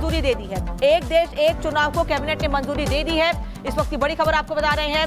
मंजूरी दे दी है। एक देश एक चुनाव को कैबिनेट ने मंजूरी दे दी है। इस वक्त की बड़ी खबर आपको बता रहे हैं,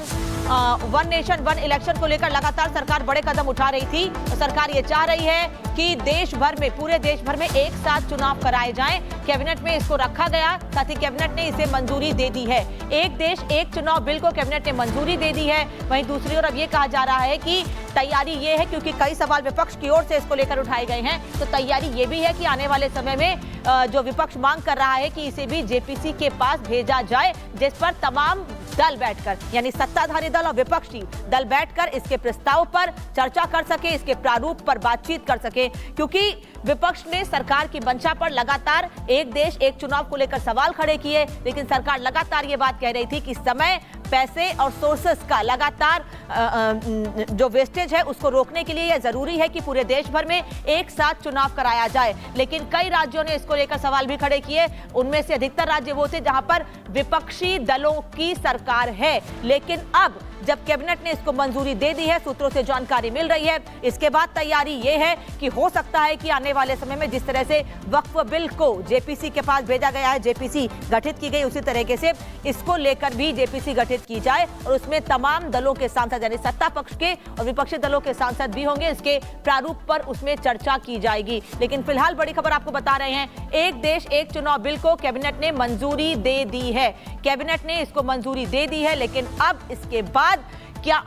वन नेशन वन इलेक्शन को लेकर लगातार सरकार बड़े कदम उठा रही थी। तो सरकार ये चाह रही है कि देश भर में, पूरे देश भर में एक साथ चुनाव कराए जाएं। कैबिनेट में इसको रखा गया, साथ ही कैबिनेट ने इसे मंजूरी दे दी है। एक देश एक चुनाव बिल को कैबिनेट ने मंजूरी दे दी है। वहीं दूसरी ओर अब ये कहा जा रहा है कि तैयारी ये है, क्योंकि कई सवाल विपक्ष की ओर से इसको लेकर उठाए गए हैं, तो तैयारी ये भी है कि आने वाले समय में जो विपक्ष मांग कर रहा है कि इसे भी जेपीसी के पास भेजा जाए, जिस पर तमाम दल बैठकर, यानी सत्ताधारी दल और विपक्षी दल बैठकर इसके प्रस्ताव पर चर्चा कर सके, इसके प्रारूप पर बातचीत कर सके। क्योंकि विपक्ष ने सरकार की मंशा पर लगातार एक देश एक चुनाव को लेकर सवाल खड़े किए, लेकिन सरकार लगातार ये बात कह रही थी कि समय, पैसे और सोर्सेस का लगातार जो वेस्टेज है उसको रोकने के लिए यह जरूरी है कि पूरे देश भर में एक साथ चुनाव कराया जाए। लेकिन कई राज्यों ने इसको लेकर सवाल भी खड़े किए। उनमें से अधिकतर राज्य वो थे जहां पर विपक्षी दलों की सरकार है। लेकिन अब जब कैबिनेट ने इसको मंजूरी दे दी है, सूत्रों से जानकारी मिल रही है, इसके बाद तैयारी ये है कि हो सकता है कि आने वाले समय में जिस तरह से वक्फ बिल को जेपीसी के पास भेजा गया है, जेपीसी गठित की गई, उसी तरीके से इसको लेकर भी जेपीसी गठित की जाए और उसमें तमाम दलों के सांसद, यानी सत्ता पक्ष के और विपक्षी दलों के सांसद भी होंगे। इसके प्रारूप पर उसमें चर्चा की जाएगी। लेकिन फिलहाल बड़ी खबर आपको बता रहे हैं, एक देश एक चुनाव बिल को कैबिनेट ने मंजूरी दे दी है। कैबिनेट ने इसको मंजूरी दे दी है, लेकिन अब इसके बाद क्या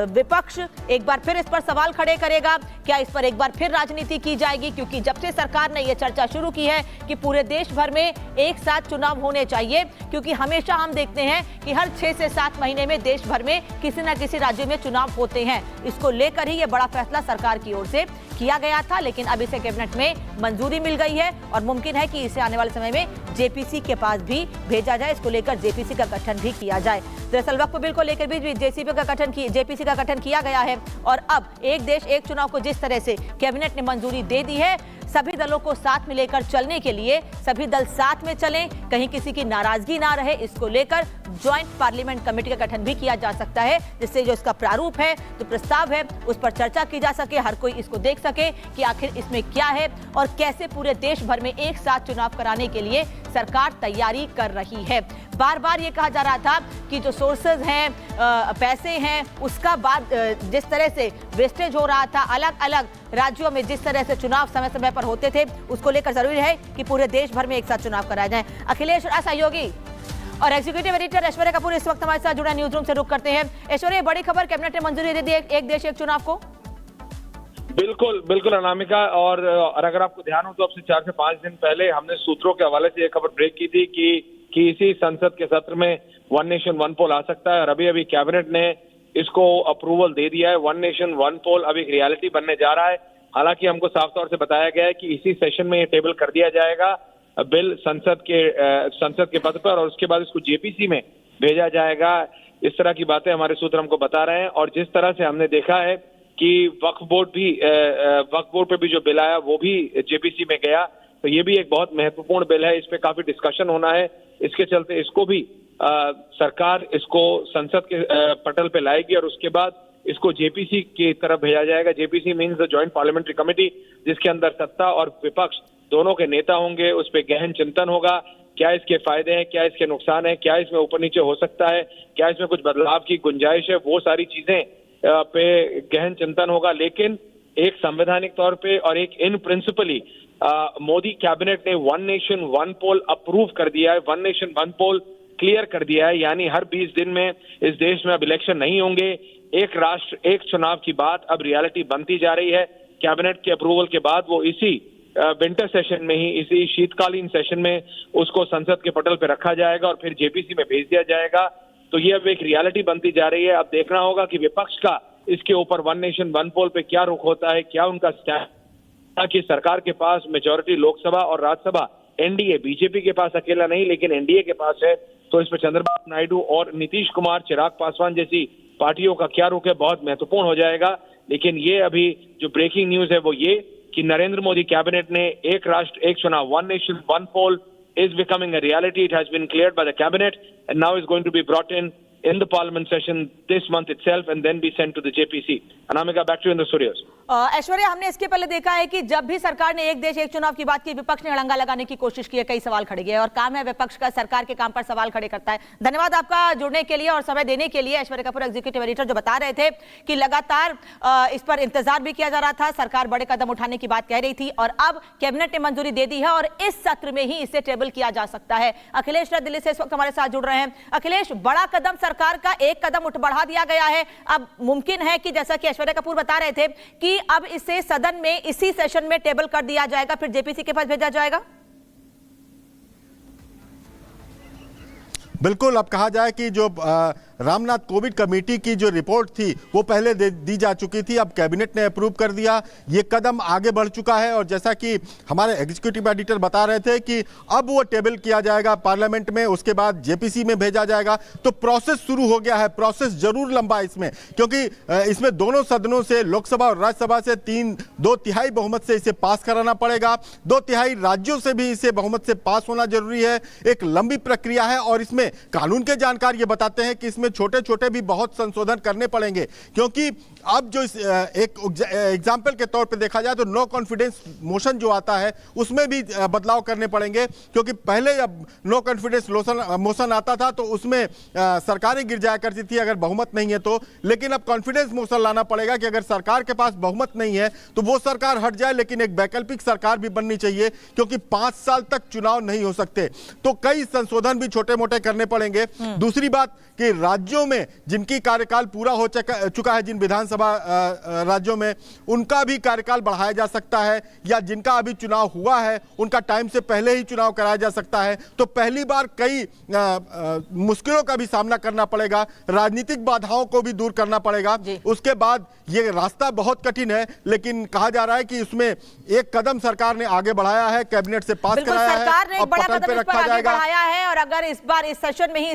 विपक्ष एक बार फिर इस पर सवाल खड़े करेगा? क्या इस पर एक बार फिर राजनीति की जाएगी? क्योंकि जब से सरकार ने यह चर्चा शुरू की है कि पूरे देश भर में एक साथ चुनाव होने चाहिए, क्योंकि हमेशा हम देखते हैं कि हर 6 से 7 महीने में देश भर में किसी न किसी राज्य में चुनाव होते हैं। इसको लेकर ही यह बड़ा फैसला सरकार की ओर से किया गया था, लेकिन अब इसे कैबिनेट में मंजूरी मिल गई है और मुमकिन है कि इसे आने वाले समय में जेपीसी के पास भी भेजा जाए। इसको लेकर जेपीसी का गठन भी किया जाए। दरअसल वक्फ बिल को लेकर भी जेपीसी का गठन किया गया है और अब एक देश एक चुनाव को जिस तरह से कैबिनेट ने मंजूरी दे दी है, सभी दलों को साथ में लेकर चलने के लिए सभी दल साथ में चलें, कहीं किसी की नाराजगी ना रहे, इसको लेकर ज्वाइंट पार्लियामेंट कमेटी का गठन भी किया जा सकता है, जिससे जो इसका प्रारूप है, जो प्रस्ताव है, उस पर चर्चा की जा सके, हर कोई इसको देख सके कि आखिर इसमें क्या है और कैसे पूरे देश भर में एक साथ चुनाव कराने के लिए सरकार तैयारी कर रही है। बार बार ये कहा जा रहा था कि जो सोर्सेज हैं, पैसे हैं, उसका बाद जिस तरह से वेस्टेज हो रहा था अलग अलग राज्यों में, जिस तरह से चुनाव समय समय पर होते थे, उसको लेकर जरूरी है कि पूरे देश भर में एक साथ चुनाव कराए जाएं। अखिलेश सहयोगी और एग्जीक्यूटिव एडिटर ऐश्वर्या कपूर इस वक्त हमारे साथ जुड़ा, न्यूज रूम से रुक करते हैं। ऐश्वर्या, बड़ी खबर, कैबिनेट ने मंजूरी दे दी एक देश एक चुनाव को। बिल्कुल बिल्कुल अनामिका, और अगर आपको ध्यान हो तो अब से 4 से 5 दिन पहले हमने सूत्रों के हवाले से यह खबर ब्रेक की थी कि इसी संसद के सत्र में वन नेशन वन पोल आ सकता है और अभी अभी कैबिनेट ने इसको अप्रूवल दे दिया है। वन नेशन वन पोल अब एक रियलिटी बनने जा रहा है। हालांकि हमको साफ तौर से बताया गया है कि इसी सेशन में ये टेबल कर दिया जाएगा बिल संसद के पद पर और उसके बाद इसको जेपीसी में भेजा जाएगा। इस तरह की बातें हमारे सूत्र हमको बता रहे हैं। और जिस तरह से हमने देखा है कि वक्फ बोर्ड पे भी जो बिल आया वो भी जेपीसी में गया, तो ये भी एक बहुत महत्वपूर्ण बिल है। इस पे काफी डिस्कशन होना है। इसके चलते इसको भी सरकार इसको संसद के पटल पे लाएगी और उसके बाद इसको जेपीसी की तरफ भेजा जाएगा। JPC means the joint parliamentary committee, जिसके अंदर सत्ता और विपक्ष दोनों के नेता होंगे। उस पर गहन चिंतन होगा, क्या इसके फायदे हैं, क्या इसके नुकसान है, क्या इसमें ऊपर नीचे हो सकता है, क्या इसमें कुछ बदलाव की गुंजाइश है, वो सारी चीजें पे गहन चिंतन होगा। लेकिन एक संवैधानिक तौर पे और एक इन प्रिंसिपली मोदी कैबिनेट ने वन नेशन वन पोल अप्रूव कर दिया है, वन नेशन वन पोल क्लियर कर दिया है। यानी हर 20 दिन में इस देश में अब इलेक्शन नहीं होंगे। एक राष्ट्र एक चुनाव की बात अब रियलिटी बनती जा रही है। कैबिनेट के अप्रूवल के बाद वो इसी विंटर सेशन में ही, इसी शीतकालीन सेशन में उसको संसद के पटल पे रखा जाएगा और फिर जेपीसी में भेज दिया जाएगा। तो ये अब एक रियलिटी बनती जा रही है। अब देखना होगा कि विपक्ष का इसके ऊपर वन नेशन वन पोल पे क्या रुख होता है, क्या उनका स्टैंड, कि सरकार के पास मेजॉरिटी लोकसभा और राज्यसभा एनडीए, बीजेपी के पास अकेला नहीं लेकिन एनडीए के पास है, तो इस पर चंद्रबाबू नायडू और नीतीश कुमार, चिराग पासवान जैसी पार्टियों का क्या रुख है बहुत महत्वपूर्ण हो जाएगा। लेकिन ये अभी जो ब्रेकिंग न्यूज है वो ये कि नरेंद्र मोदी कैबिनेट ने एक राष्ट्र एक चुनाव, one nation one poll is becoming a reality. It has been cleared by the cabinet and now is going to be brought in the parliament session this month itself and then be sent to the JPC. Anamika, back to in the studios. Aishwarya, हमने इसके पहले देखा है कि जब भी सरकार ने एक देश एक चुनाव की बात की, विपक्ष ने अड़ंगा लगाने की कोशिश की है, कई सवाल खड़े किए और काम है विपक्ष का सरकार के काम पर सवाल खड़े करता है। धन्यवाद आपका जुड़ने के लिए और समय देने के लिए। ऐश्वर्या कपूर, एग्जीक्यूटिव एडिटर, जो बता रहे थे कि लगातार इस पर इंतजार भी किया जा रहा था, सरकार बड़े कदम उठाने की बात कह रही थी और अब कैबिनेट ने मंजूरी दे दी है और इस सत्र में ही इसे टेबल किया जा सकता है। अखिलेश राय दिल्ली से इस वक्त हमारे साथ जुड़ रहे हैं। अखिलेश, बड़ा कदम सरकार का एक कदम बढ़ा दिया गया है। अब मुमकिन है कि जैसा कि ऐश्वर्या कपूर बता रहे थे कि अब इसे सदन में इसी सेशन में टेबल कर दिया जाएगा, फिर जेपीसी के पास भेजा जाएगा। बिल्कुल, अब कहा जाए कि जो रामनाथ कोविंद कमेटी की जो रिपोर्ट थी वो पहले दी जा चुकी थी, अब कैबिनेट ने अप्रूव कर दिया, ये कदम आगे बढ़ चुका है और जैसा कि हमारे एग्जीक्यूटिव एडिटर बता रहे थे कि अब वो टेबल किया जाएगा पार्लियामेंट में, उसके बाद जेपीसी में भेजा जाएगा। तो प्रोसेस शुरू हो गया है। प्रोसेस जरूर लंबा है इसमें, क्योंकि इसमें दोनों सदनों से, लोकसभा और राज्यसभा से 2/3 बहुमत से इसे पास कराना पड़ेगा, 2/3 राज्यों से भी इसे बहुमत से पास होना जरूरी है। एक लंबी प्रक्रिया है और इसमें कानून के जानकार ये बताते हैं कि इसमें छोटे छोटे भी बहुत संशोधन करने पड़ेंगे, क्योंकि अब जो एक एग्जाम्पल के तौर पे देखा जाए तो नो कॉन्फिडेंस मोशन जो आता है उसमें भी बदलाव करने पड़ेंगे, क्योंकि पहले जब नो कॉन्फिडेंस मोशन आता था तो उसमें सरकारें गिर जाया करती थी अगर बहुमत नहीं है तो, लेकिन अब कॉन्फिडेंस मोशन लाना पड़ेगा कि अगर सरकार के पास बहुमत नहीं है तो वो सरकार हट जाए, लेकिन एक वैकल्पिक सरकार भी बननी चाहिए, क्योंकि 5 साल तक चुनाव नहीं हो सकते। तो कई संशोधन भी छोटे मोटे करने पड़ेंगे। दूसरी बात कि राज्यों में जिनकी कार्यकाल पूरा हो चुका है, जिन विधानसभा राज्यों में, उनका भी कार्यकाल बढ़ाया जा सकता है, या जिनका अभी चुनाव हुआ है उनका टाइम से पहले ही चुनाव कराया जा सकता है। तो पहली बार कई मुश्किलों का भी सामना करना पड़ेगा, राजनीतिक बाधाओं को भी दूर करना पड़ेगा। उसके बाद ये रास्ता बहुत कठिन है, लेकिन कहा जा रहा है कि उसमें एक कदम सरकार ने आगे बढ़ाया है, कैबिनेट से पास कराया है, सरकार ने एक बड़ा कदम इस पर आगे बढ़ाया है और अगर इस बार इस सेशन में ही